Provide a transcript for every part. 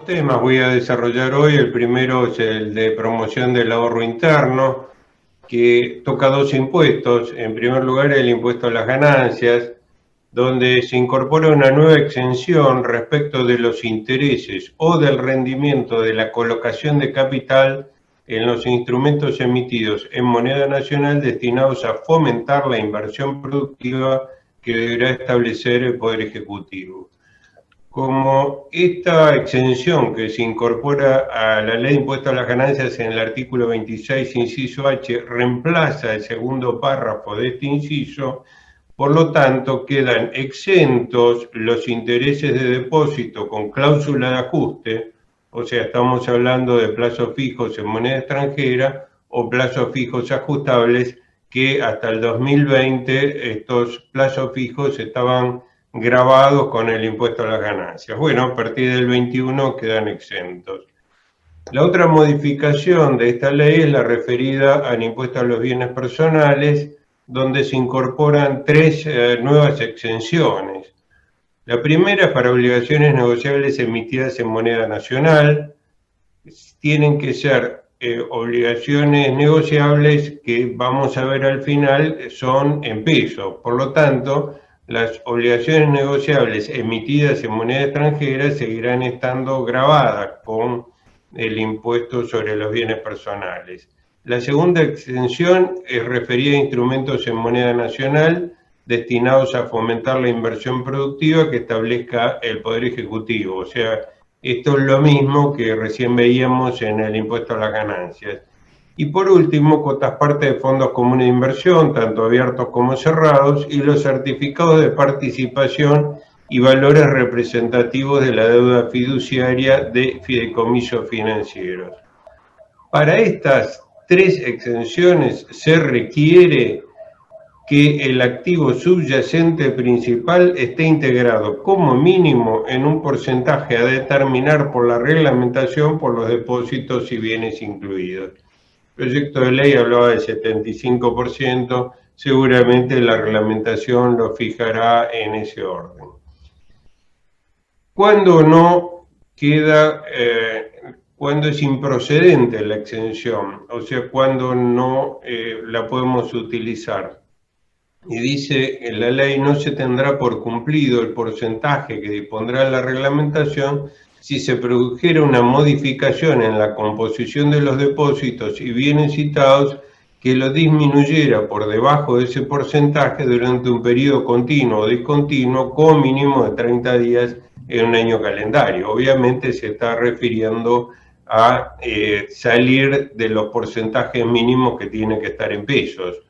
temas voy a desarrollar hoy. El primero es el de promoción del ahorro interno, que toca dos impuestos. En primer lugar, el impuesto a las ganancias, donde se incorpora una nueva exención respecto de los intereses o del rendimiento de la colocación de capital en los instrumentos emitidos en moneda nacional destinados a fomentar la inversión productiva que deberá establecer el Poder Ejecutivo. Como esta exención que se incorpora a la ley de impuesto a las ganancias en el artículo 26, inciso H, reemplaza el segundo párrafo de este inciso, por lo tanto quedan exentos los intereses de depósito con cláusula de ajuste, o sea, estamos hablando de plazos fijos en moneda extranjera o plazos fijos ajustables, que hasta el 2020 estos plazos fijos estaban grabados con el impuesto a las ganancias. Bueno, a partir del 21 quedan exentos. La otra modificación de esta ley es la referida al impuesto a los bienes personales, donde se incorporan tres nuevas exenciones. La primera es para obligaciones negociables emitidas en moneda nacional. Tienen que ser obligaciones negociables que vamos a ver al final son en pesos. Por lo tanto, las obligaciones negociables emitidas en moneda extranjera seguirán estando grabadas con el impuesto sobre los bienes personales. La segunda exención es referida a instrumentos en moneda nacional destinados a fomentar la inversión productiva que establezca el Poder Ejecutivo. O sea, esto es lo mismo que recién veíamos en el impuesto a las ganancias. Y por último, cuotas parte de fondos comunes de inversión, tanto abiertos como cerrados, y los certificados de participación y valores representativos de la deuda fiduciaria de fideicomisos financieros. Para estas tres exenciones se requiere que el activo subyacente principal esté integrado como mínimo en un porcentaje a determinar por la reglamentación por los depósitos y bienes incluidos. El proyecto de ley hablaba del 75%, seguramente la reglamentación lo fijará en ese orden. Cuando no queda, cuando es improcedente la exención, o sea, cuando no la podemos utilizar. Y dice en la ley: no se tendrá por cumplido el porcentaje que dispondrá la reglamentación si se produjera una modificación en la composición de los depósitos y bienes citados que lo disminuyera por debajo de ese porcentaje durante un periodo continuo o discontinuo con mínimo de 30 días en un año calendario. Obviamente se está refiriendo a salir de los porcentajes mínimos que tienen que estar en pesos.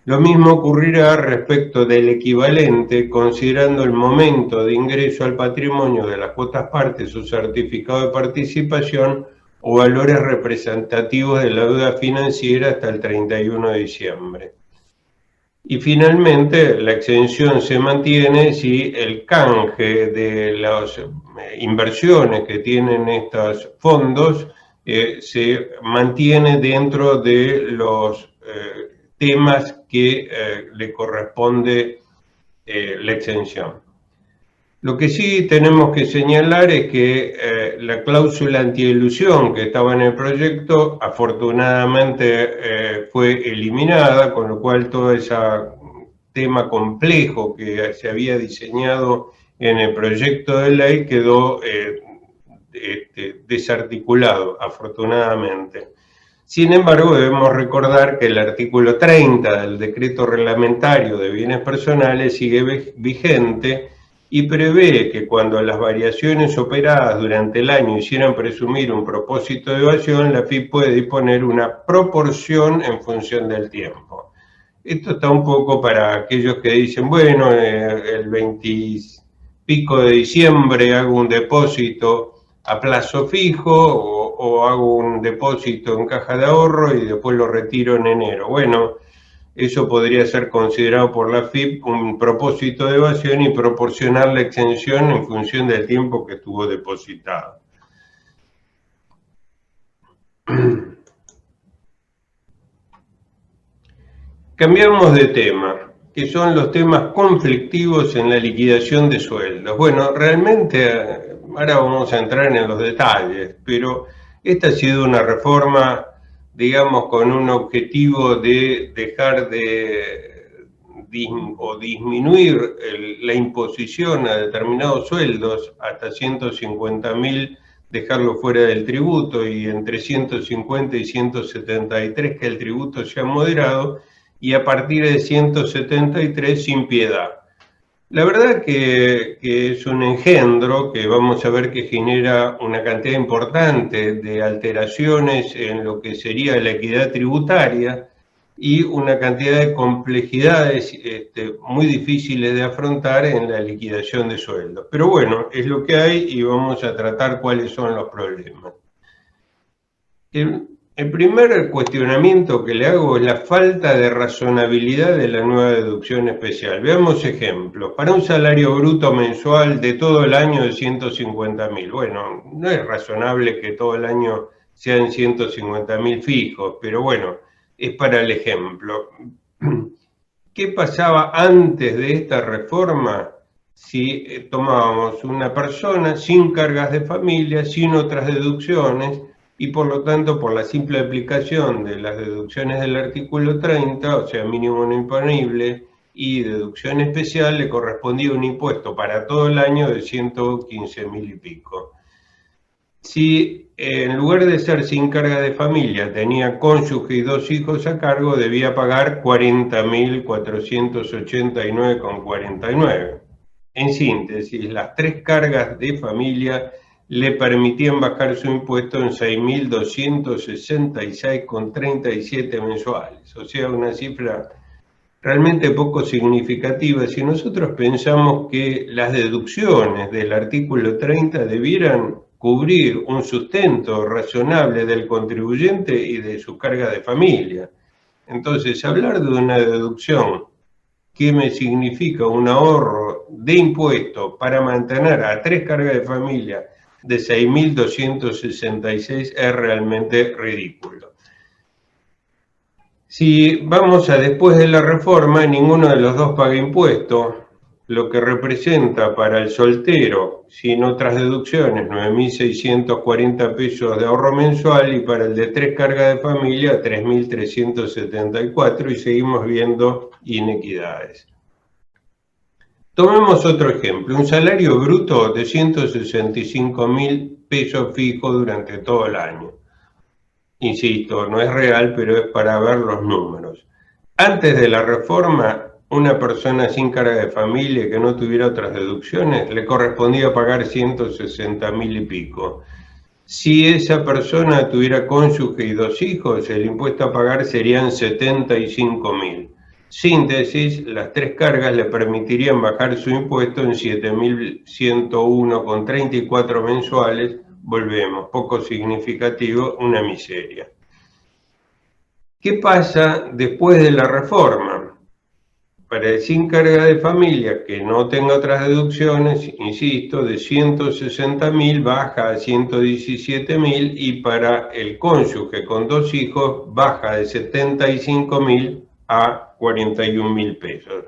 Lo mismo ocurrirá respecto del equivalente, considerando el momento de ingreso al patrimonio de las cuotas partes o certificado de participación o valores representativos de la deuda financiera hasta el 31 de diciembre. Y finalmente, la exención se mantiene si el canje de las inversiones que tienen estos fondos se mantiene dentro de los temas que le corresponde la exención. Lo que sí tenemos que señalar es que la cláusula antielusión que estaba en el proyecto afortunadamente fue eliminada, con lo cual todo ese tema complejo que se había diseñado en el proyecto de ley quedó desarticulado, afortunadamente. Sin embargo, debemos recordar que el artículo 30 del decreto reglamentario de bienes personales sigue vigente y prevé que cuando las variaciones operadas durante el año hicieran presumir un propósito de evasión, la FIP puede disponer una proporción en función del tiempo. Esto está un poco para aquellos que dicen: bueno, el 20 y pico de diciembre hago un depósito a plazo fijo o hago un depósito en caja de ahorro y después lo retiro en enero. Bueno, eso podría ser considerado por la FIP un propósito de evasión y proporcionar la exención en función del tiempo que estuvo depositado. Cambiamos de tema. que son los temas conflictivos en la liquidación de sueldos. Bueno, realmente ahora vamos a entrar en los detalles, pero esta ha sido una reforma, digamos, con un objetivo de dejar o disminuir la imposición a determinados sueldos hasta 150.000, dejarlo fuera del tributo, y entre 150 y 173 que el tributo sea moderado, y a partir de 173 sin piedad. La verdad que es un engendro que vamos a ver que genera una cantidad importante de alteraciones en lo que sería la equidad tributaria y una cantidad de complejidades muy difíciles de afrontar en la liquidación de sueldos. Pero bueno, es lo que hay y vamos a tratar cuáles son los problemas. El primer cuestionamiento que le hago es la falta de razonabilidad de la nueva deducción especial. Veamos ejemplos. Para un salario bruto mensual de todo el año de 150.000. Bueno, no es razonable que todo el año sean 150.000 fijos, pero bueno, es para el ejemplo. ¿Qué pasaba antes de esta reforma si tomábamos una persona sin cargas de familia, sin otras deducciones, y por lo tanto, por la simple aplicación de las deducciones del artículo 30, o sea, mínimo no imponible y deducción especial, le correspondía un impuesto para todo el año de 115.000 y pico? Si en lugar de ser sin carga de familia tenía cónyuge y 2 hijos a cargo, debía pagar 40.489,49. En síntesis, las 3 cargas de familia le permitían bajar su impuesto en 6.266,37 mensuales, o sea, una cifra realmente poco significativa si nosotros pensamos que las deducciones del artículo 30 debieran cubrir un sustento razonable del contribuyente y de su carga de familia. Entonces, hablar de una deducción que me significa un ahorro de impuestos para mantener a 3 cargas de familia de 6.266 es realmente ridículo. Si vamos a después de la reforma, ninguno de los dos paga impuestos, lo que representa para el soltero, sin otras deducciones, 9.640 pesos de ahorro mensual, y para el de 3 cargas de familia, 3.374, y seguimos viendo inequidades. Tomemos otro ejemplo, un salario bruto de 165.000 pesos fijos durante todo el año. Insisto, no es real, pero es para ver los números. Antes de la reforma, una persona sin carga de familia que no tuviera otras deducciones, le correspondía pagar 160.000 y pico. Si esa persona tuviera cónyuge y 2 hijos, el impuesto a pagar serían 75.000. Síntesis, las 3 cargas le permitirían bajar su impuesto en 7.101,34 mensuales. Volvemos, poco significativo, una miseria. ¿Qué pasa después de la reforma? Para el sin carga de familia que no tenga otras deducciones, insisto, de 160.000 baja a 117.000, y para el cónyuge con 2 hijos baja de 75.000 a 41.000 pesos.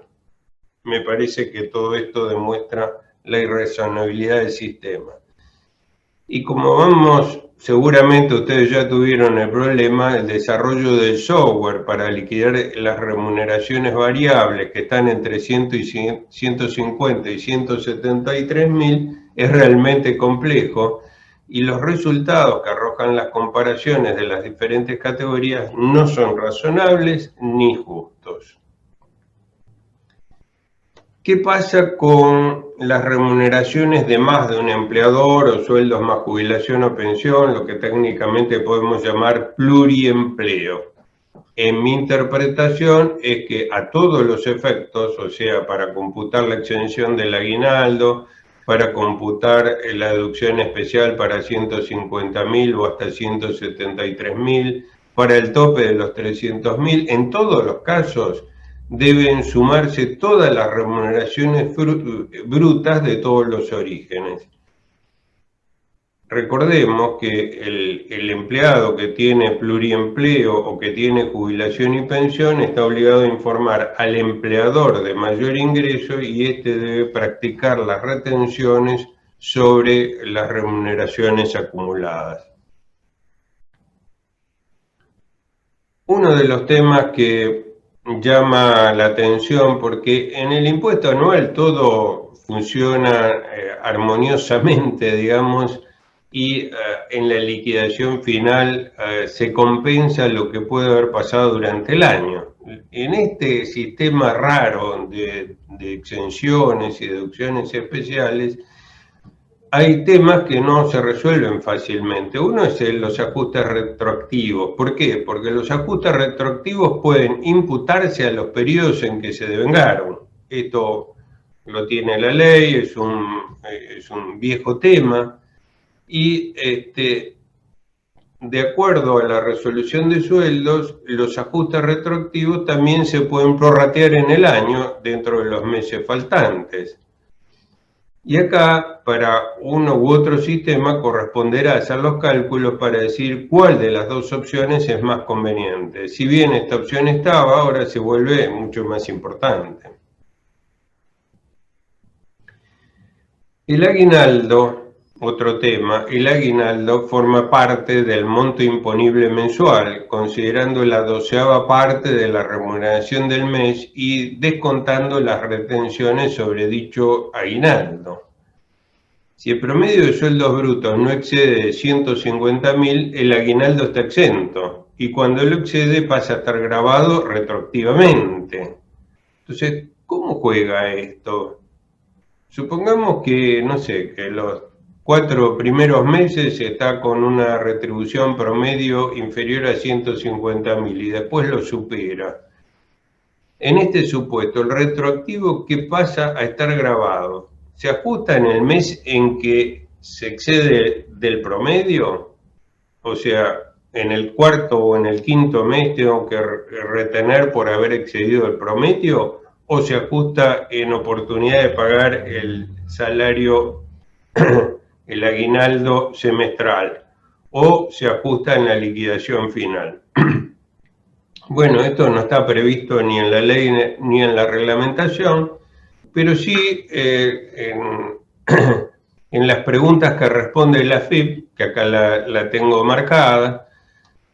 Me parece que todo esto demuestra la irrazonabilidad del sistema. Y como vamos, seguramente ustedes ya tuvieron el problema, el desarrollo del software para liquidar las remuneraciones variables que están entre 150 y 173.000 es realmente complejo, y los resultados que arrojan las comparaciones de las diferentes categorías no son razonables ni justos. ¿Qué pasa con las remuneraciones de más de un empleador o sueldos más jubilación o pensión, lo que técnicamente podemos llamar pluriempleo? En mi interpretación es que a todos los efectos, o sea, para computar la exención del aguinaldo, para computar la deducción especial para 150.000 o hasta 173.000, para el tope de los 300.000, en todos los casos deben sumarse todas las remuneraciones brutas de todos los orígenes. recordemos que el empleado que tiene pluriempleo o que tiene jubilación y pensión está obligado a informar al empleador de mayor ingreso y este debe practicar las retenciones sobre las remuneraciones acumuladas. Uno de los temas que llama la atención, porque en el impuesto anual todo funciona armoniosamente, digamos, y en la liquidación final se compensa lo que puede haber pasado durante el año. En este sistema raro de exenciones y deducciones especiales, hay temas que no se resuelven fácilmente. Uno es los ajustes retroactivos. ¿Por qué? Porque los ajustes retroactivos pueden imputarse a los periodos en que se devengaron. Esto lo tiene la ley, es un viejo tema. Y de acuerdo a la resolución de sueldos, los ajustes retroactivos también se pueden prorratear en el año dentro de los meses faltantes. Y acá, para uno u otro sistema, corresponderá hacer los cálculos para decir cuál de las dos opciones es más conveniente. Si bien esta opción estaba, ahora se vuelve mucho más importante. El aguinaldo, otro tema, el aguinaldo forma parte del monto imponible mensual, considerando la 12ª parte de la remuneración del mes y descontando las retenciones sobre dicho aguinaldo. Si el promedio de sueldos brutos no excede de 150.000, el aguinaldo está exento, y cuando lo excede pasa a estar grabado retroactivamente. Entonces, ¿cómo juega esto? Supongamos que, no sé, que los 4 primeros meses está con una retribución promedio inferior a 150.000 y después lo supera. En este supuesto, el retroactivo, ¿qué pasa a estar grabado? ¿Se ajusta en el mes en que se excede del promedio? O sea, en el cuarto o en el quinto mes tengo que retener por haber excedido el promedio, o se ajusta en oportunidad de pagar el salario, el aguinaldo semestral, o se ajusta en la liquidación final. Bueno, esto no está previsto ni en la ley ni en la reglamentación, pero sí en las preguntas que responde la AFIP, que acá la tengo marcada,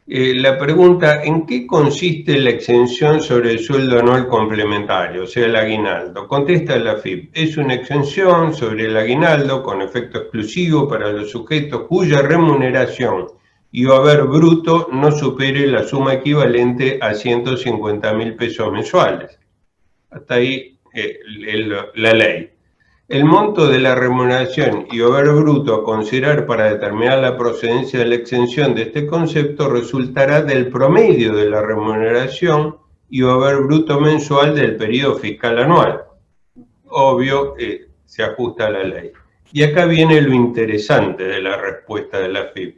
la pregunta: ¿en qué consiste la exención sobre el sueldo anual complementario, o sea, el aguinaldo? Contesta la AFIP: es una exención sobre el aguinaldo con efecto exclusivo para los sujetos cuya remuneración y o haber bruto no supere la suma equivalente a 150.000 pesos mensuales. Hasta ahí la ley. El monto de la remuneración y haber bruto a considerar para determinar la procedencia de la exención de este concepto resultará del promedio de la remuneración y haber bruto mensual del periodo fiscal anual. Obvio, se ajusta a la ley. Y acá viene lo interesante de la respuesta de la AFIP.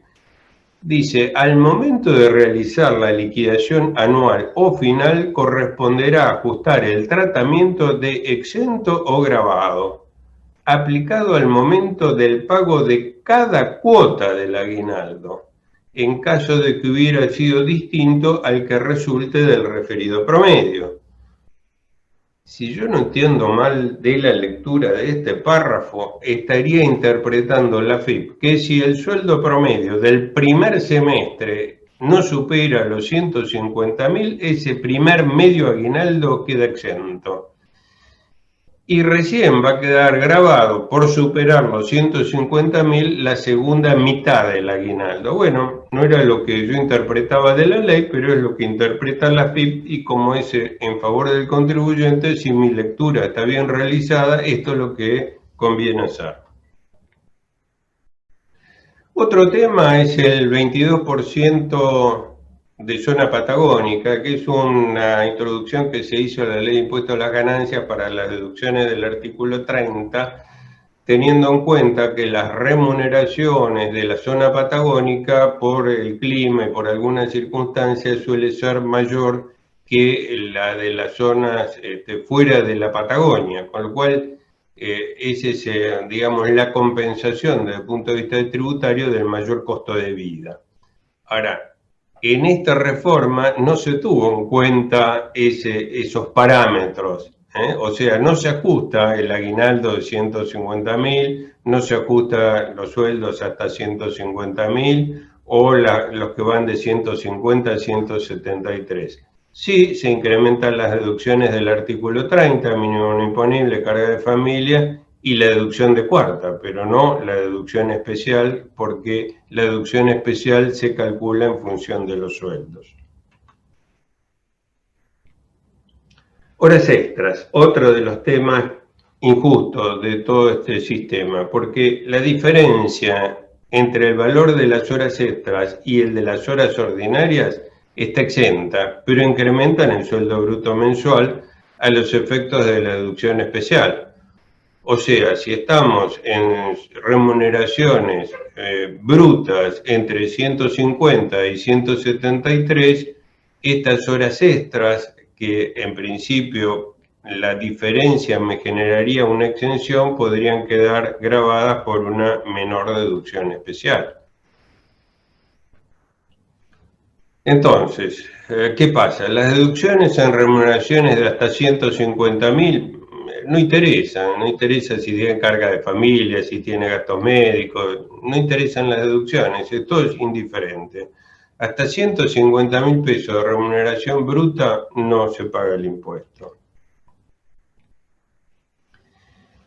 Dice: al momento de realizar la liquidación anual o final corresponderá ajustar el tratamiento de exento o gravado, aplicado al momento del pago de cada cuota del aguinaldo, en caso de que hubiera sido distinto al que resulte del referido promedio. Si yo no entiendo mal de la lectura de este párrafo, estaría interpretando la AFIP que si el sueldo promedio del primer semestre no supera los 150.000, ese primer medio aguinaldo queda exento. Y recién va a quedar grabado por superar los 150.000 la segunda mitad del aguinaldo. Bueno, no era lo que yo interpretaba de la ley, pero es lo que interpreta la AFIP, y como es en favor del contribuyente, si mi lectura está bien realizada, esto es lo que conviene hacer. Otro tema es el 22% de zona patagónica, que es una introducción que se hizo a la ley de impuestos a las ganancias para las deducciones del artículo 30, teniendo en cuenta que las remuneraciones de la zona patagónica por el clima y por algunas circunstancias suele ser mayor que la de las zonas fuera de la Patagonia, con lo cual esa es, digamos, la compensación desde el punto de vista tributario del mayor costo de vida. Ahora, en esta reforma no se tuvo en cuenta esos parámetros, o sea, no se ajusta el aguinaldo de 150.000, no se ajusta los sueldos hasta 150.000 o los que van de 150 a 173. Sí, se incrementan las deducciones del artículo 30, mínimo no imponible, carga de familia, y la deducción de cuarta, pero no la deducción especial, porque la deducción especial se calcula en función de los sueldos. Horas extras, otro de los temas injustos de todo este sistema, porque la diferencia entre el valor de las horas extras y el de las horas ordinarias está exenta, pero incrementan el sueldo bruto mensual a los efectos de la deducción especial. O sea, si estamos en remuneraciones brutas entre 150 y 173, estas horas extras, que en principio la diferencia me generaría una exención, podrían quedar gravadas por una menor deducción especial. Entonces, ¿qué pasa? Las deducciones en remuneraciones de hasta 150.000 no interesa si tiene carga de familia, si tiene gastos médicos, no interesan las deducciones, esto es indiferente. Hasta 150.000 pesos de remuneración bruta no se paga el impuesto.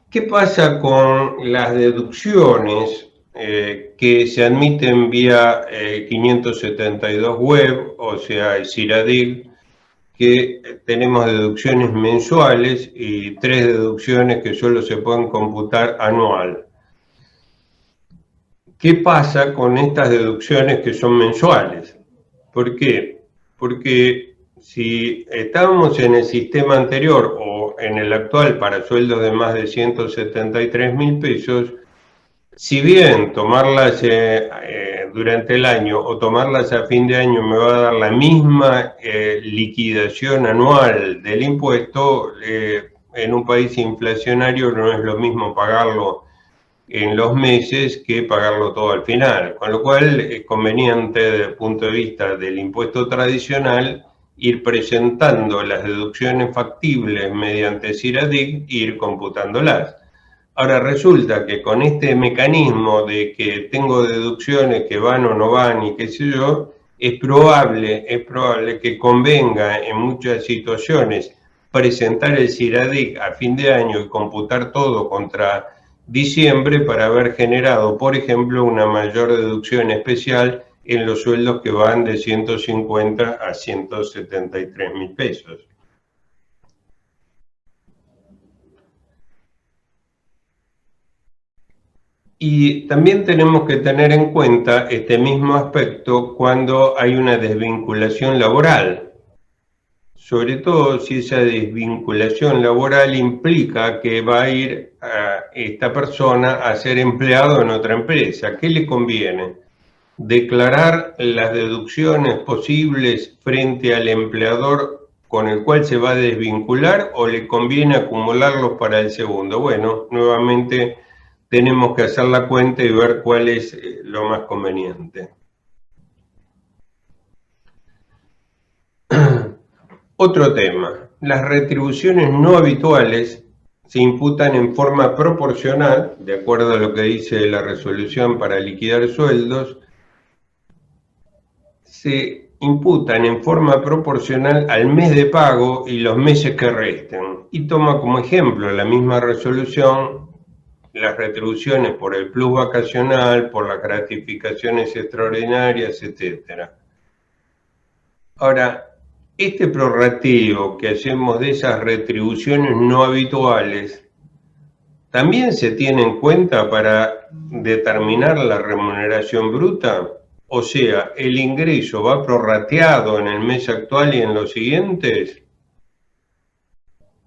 ¿Qué pasa con las deducciones que se admiten vía 572 web, o sea, el CIRADIG, que tenemos deducciones mensuales y 3 deducciones que solo se pueden computar anual? ¿Qué pasa con estas deducciones que son mensuales? ¿Por qué? Porque si estábamos en el sistema anterior o en el actual para sueldos de más de 173.000 pesos, si bien tomarlas durante el año o tomarlas a fin de año me va a dar la misma liquidación anual del impuesto, en un país inflacionario no es lo mismo pagarlo en los meses que pagarlo todo al final, con lo cual es conveniente desde el punto de vista del impuesto tradicional ir presentando las deducciones factibles mediante CIRADIG e ir computándolas. Ahora resulta que con este mecanismo de que tengo deducciones que van o no van y qué sé yo, es probable que convenga en muchas situaciones presentar el CIRADIG a fin de año y computar todo contra diciembre para haber generado, por ejemplo, una mayor deducción especial en los sueldos que van de 150 a 173.000 pesos. Y también tenemos que tener en cuenta este mismo aspecto cuando hay una desvinculación laboral, sobre todo si esa desvinculación laboral implica que va a ir a esta persona a ser empleado en otra empresa. ¿Qué le conviene? ¿Declarar las deducciones posibles frente al empleador con el cual se va a desvincular o le conviene acumularlos para el segundo? Bueno, nuevamente tenemos que hacer la cuenta y ver cuál es lo más conveniente. Otro tema, las retribuciones no habituales se imputan en forma proporcional, de acuerdo a lo que dice la resolución para liquidar sueldos, se imputan en forma proporcional al mes de pago y los meses que resten. Y toma como ejemplo la misma resolución las retribuciones por el plus vacacional, por las gratificaciones extraordinarias, etc. Ahora, este prorrateo que hacemos de esas retribuciones no habituales, ¿también se tiene en cuenta para determinar la remuneración bruta? O sea, ¿el ingreso va prorrateado en el mes actual y en los siguientes?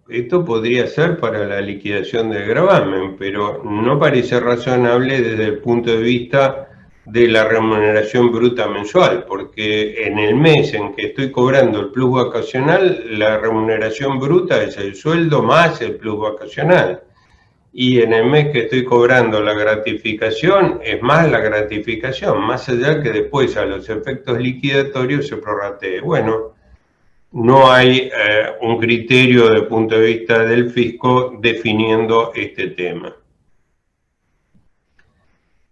Esto podría ser para la liquidación del gravamen, pero no parece razonable desde el punto de vista de la remuneración bruta mensual, porque en el mes en que estoy cobrando el plus vacacional, la remuneración bruta es el sueldo más el plus vacacional. y en el mes que estoy cobrando la gratificación, es más la gratificación, más allá que después a los efectos liquidatorios se prorratee. Bueno, no hay un criterio desde el punto de vista del fisco definiendo este tema.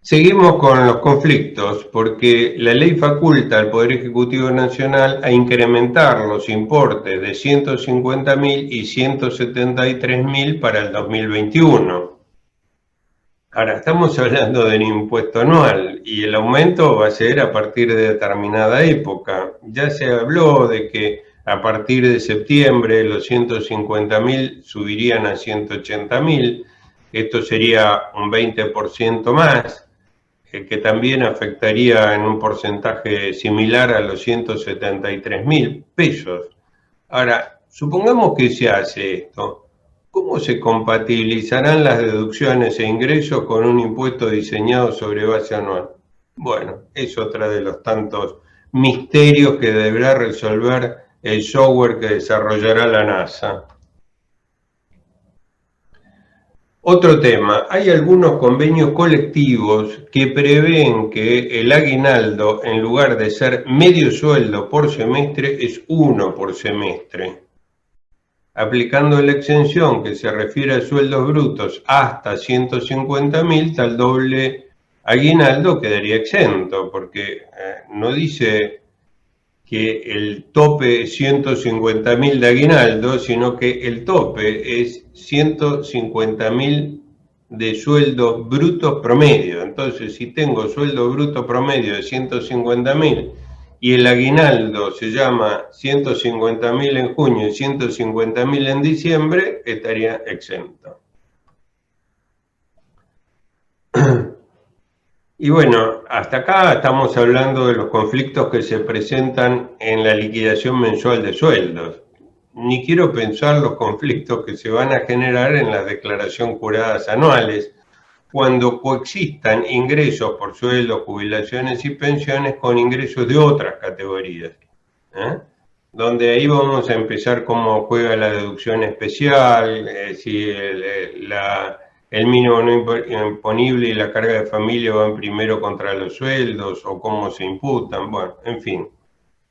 Seguimos con los conflictos, porque la ley faculta al Poder Ejecutivo Nacional a incrementar los importes de 150.000 y 173.000 para el 2021. Ahora, estamos hablando del impuesto anual y el aumento va a ser a partir de determinada época. Ya se habló de que a partir de septiembre los 150.000 subirían a 180.000. Esto sería un 20% más, que también afectaría en un porcentaje similar a los 173.000 pesos. Ahora, supongamos que se hace esto. ¿Cómo se compatibilizarán las deducciones e ingresos con un impuesto diseñado sobre base anual? Bueno, es otra de los tantos misterios que deberá resolver el software que desarrollará la NASA. Otro tema, hay algunos convenios colectivos que prevén que el aguinaldo, en lugar de ser medio sueldo por semestre, es 1 por semestre. Aplicando la exención que se refiere a sueldos brutos hasta 150.000, tal doble aguinaldo quedaría exento, porque no dice que el tope es 150.000 de aguinaldo, sino que el tope es 150.000 de sueldos brutos promedio. Entonces, si tengo sueldo bruto promedio de 150.000 y el aguinaldo se llama 150.000 en junio y 150.000 en diciembre, estaría exento. Y bueno, hasta acá estamos hablando de los conflictos que se presentan en la liquidación mensual de sueldos. Ni quiero pensar los conflictos que se van a generar en las declaraciones juradas anuales, cuando coexistan ingresos por sueldos, jubilaciones y pensiones con ingresos de otras categorías. Donde ahí vamos a empezar cómo juega la deducción especial, si el mínimo no imponible y la carga de familia van primero contra los sueldos o cómo se imputan. Bueno, en fin,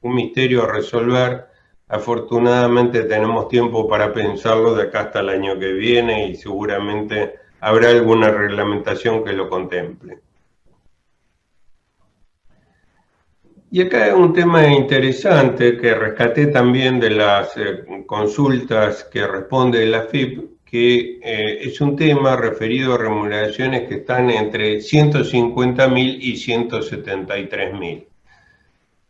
un misterio a resolver. Afortunadamente tenemos tiempo para pensarlo de acá hasta el año que viene y seguramente habrá alguna reglamentación que lo contemple. Y acá hay un tema interesante que rescaté también de las consultas que responde la AFIP, que es un tema referido a remuneraciones que están entre 150.000 y 173.000.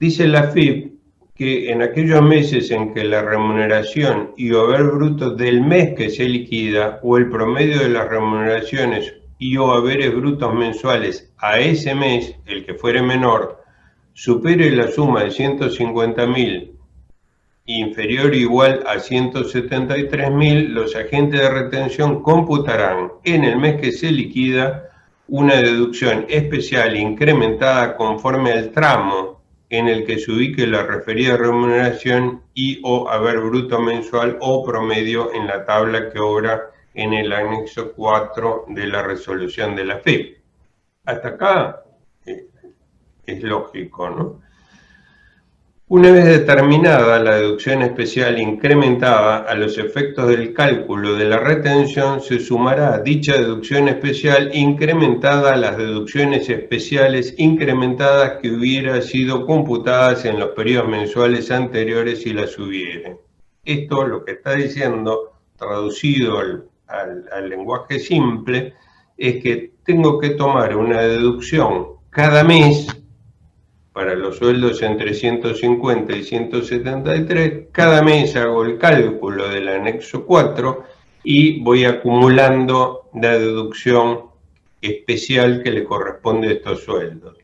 Dice la AFIP que en aquellos meses en que la remuneración y o haber bruto del mes que se liquida o el promedio de las remuneraciones y o haberes brutos mensuales a ese mes, el que fuere menor, supere la suma de 150.000 inferior o igual a 173.000, los agentes de retención computarán en el mes que se liquida una deducción especial incrementada conforme al tramo en el que se ubique la referida remuneración y o haber bruto mensual o promedio en la tabla que obra en el anexo 4 de la resolución de la AFIP. Hasta acá es lógico, ¿no? Una vez determinada la deducción especial incrementada a los efectos del cálculo de la retención, se sumará dicha deducción especial incrementada a las deducciones especiales incrementadas que hubieran sido computadas en los periodos mensuales anteriores si las hubiere. Esto lo que está diciendo, traducido al lenguaje simple, es que tengo que tomar una deducción cada mes para los sueldos entre 150 y 173, cada mes hago el cálculo del anexo 4 y voy acumulando la deducción especial que le corresponde a estos sueldos.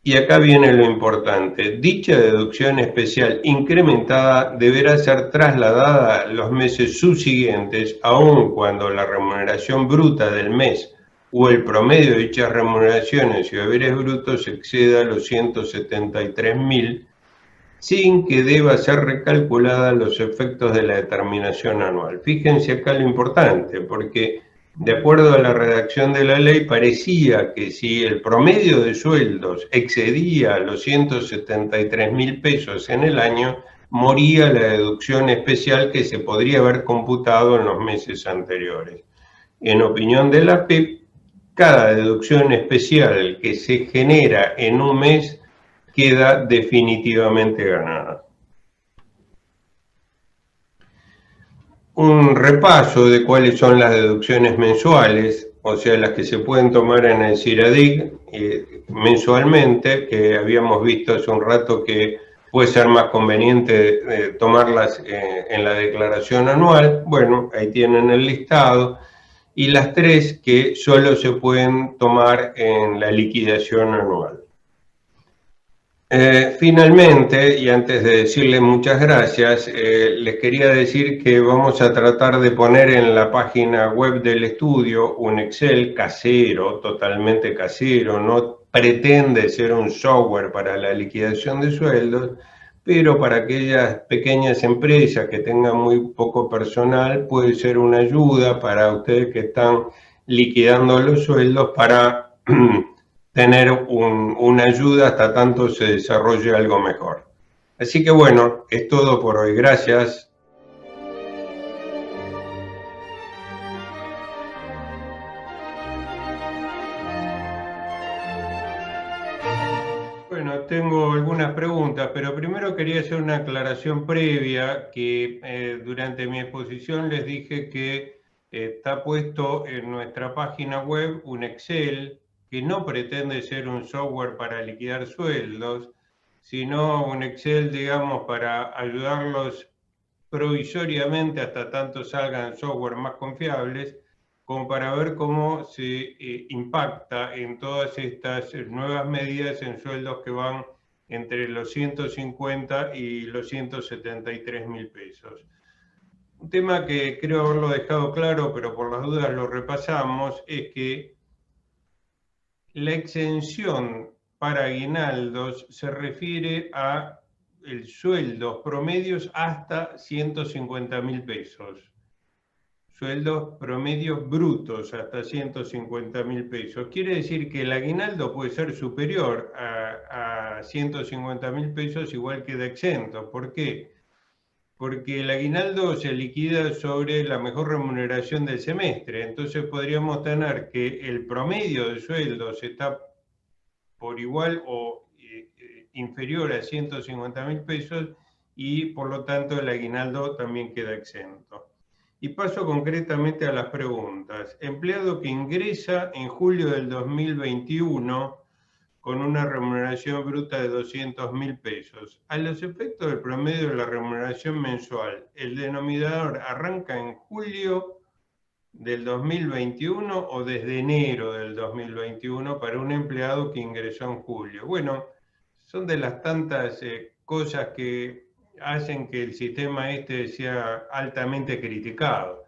Y acá viene lo importante, dicha deducción especial incrementada deberá ser trasladada los meses subsiguientes, aun cuando la remuneración bruta del mes o el promedio de dichas remuneraciones y haberes brutos exceda los 173.000, sin que deba ser recalculada los efectos de la determinación anual. Fíjense acá lo importante, porque de acuerdo a la redacción de la ley, parecía que si el promedio de sueldos excedía los 173.000 pesos en el año, moría la deducción especial que se podría haber computado en los meses anteriores. En opinión de la APEP, cada deducción especial que se genera en un mes queda definitivamente ganada. Un repaso de cuáles son las deducciones mensuales, o sea, las que se pueden tomar en el CIRADIC mensualmente, que habíamos visto hace un rato que puede ser más conveniente tomarlas en la declaración anual. Bueno, ahí tienen el listado. Y las tres que solo se pueden tomar en la liquidación anual. Finalmente, y antes de decirles muchas gracias, les quería decir que vamos a tratar de poner en la página web del estudio un Excel casero, totalmente casero, no pretende ser un software para la liquidación de sueldos, pero para aquellas pequeñas empresas que tengan muy poco personal puede ser una ayuda para ustedes que están liquidando los sueldos para tener una ayuda hasta tanto se desarrolle algo mejor. Así que bueno, es todo por hoy. Gracias. Bueno, tengo algunas preguntas, pero primero quería hacer una aclaración previa que durante mi exposición les dije que está puesto en nuestra página web un Excel que no pretende ser un software para liquidar sueldos, sino un Excel, digamos, para ayudarlos provisoriamente hasta tanto salgan software más confiables, como para ver cómo se impacta en todas estas nuevas medidas en sueldos que van entre los 150 y los 173.000 pesos. Un tema que creo haberlo dejado claro, pero por las dudas lo repasamos, es que la exención para aguinaldos se refiere a el sueldos promedios hasta 150.000 pesos. Sueldos promedios brutos hasta 150.000 pesos. Quiere decir que el aguinaldo puede ser superior a 150.000 pesos igual queda exento. ¿Por qué? Porque el aguinaldo se liquida sobre la mejor remuneración del semestre. Entonces podríamos tener que el promedio de sueldos está por igual o inferior a 150.000 pesos y por lo tanto el aguinaldo también queda exento. Y paso concretamente a las preguntas. Empleado que ingresa en julio del 2021 con una remuneración bruta de 200.000 pesos. A los efectos del promedio de la remuneración mensual, ¿el denominador arranca en julio del 2021 o desde enero del 2021 para un empleado que ingresó en julio? Bueno, son de las tantas cosas que hacen que el sistema este sea altamente criticado.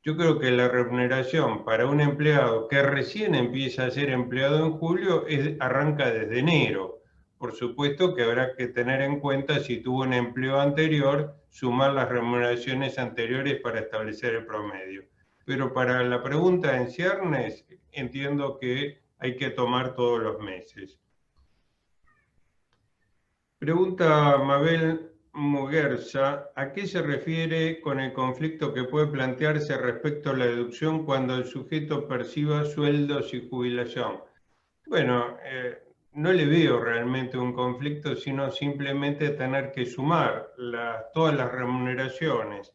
Yo creo que la remuneración para un empleado que recién empieza a ser empleado en julio arranca desde enero. Por supuesto que habrá que tener en cuenta si tuvo un empleo anterior, sumar las remuneraciones anteriores para establecer el promedio. Pero para la pregunta en ciernes, entiendo que hay que tomar todos los meses. Pregunta Mabel Muguerza, ¿a qué se refiere con el conflicto que puede plantearse respecto a la deducción cuando el sujeto perciba sueldos y jubilación? Bueno, no le veo realmente un conflicto, sino simplemente tener que sumar todas las remuneraciones.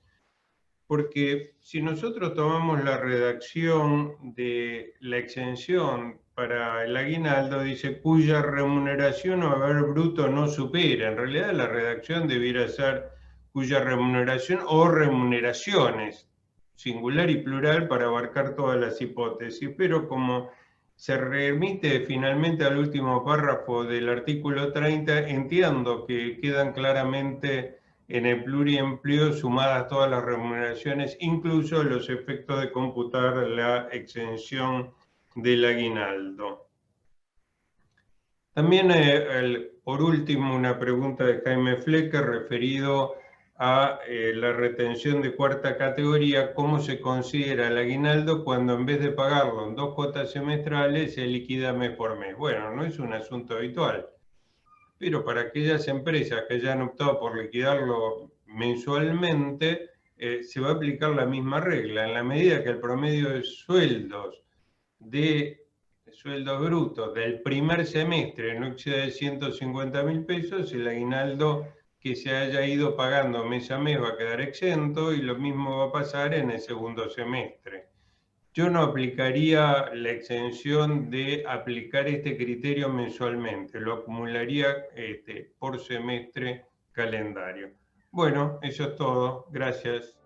Porque si nosotros tomamos la redacción de la exención para el aguinaldo, dice cuya remuneración o haber bruto no supera. En realidad la redacción debiera ser cuya remuneración o remuneraciones, singular y plural para abarcar todas las hipótesis, pero como se remite finalmente al último párrafo del artículo 30, entiendo que quedan claramente en el pluriempleo sumadas todas las remuneraciones, incluso los efectos de computar la exención del aguinaldo. También, por último, una pregunta de Jaime Flecker referido a la retención de cuarta categoría, cómo se considera el aguinaldo cuando en vez de pagarlo en 2 cuotas semestrales se liquida mes por mes. Bueno, no es un asunto habitual, pero para aquellas empresas que hayan optado por liquidarlo mensualmente, se va a aplicar la misma regla. En la medida que el promedio de sueldos brutos del primer semestre no excede de 150.000 pesos, el aguinaldo que se haya ido pagando mes a mes va a quedar exento, y lo mismo va a pasar en el segundo semestre. Yo no aplicaría la exención de aplicar este criterio mensualmente, lo acumularía por semestre calendario. Bueno, eso es todo. Gracias.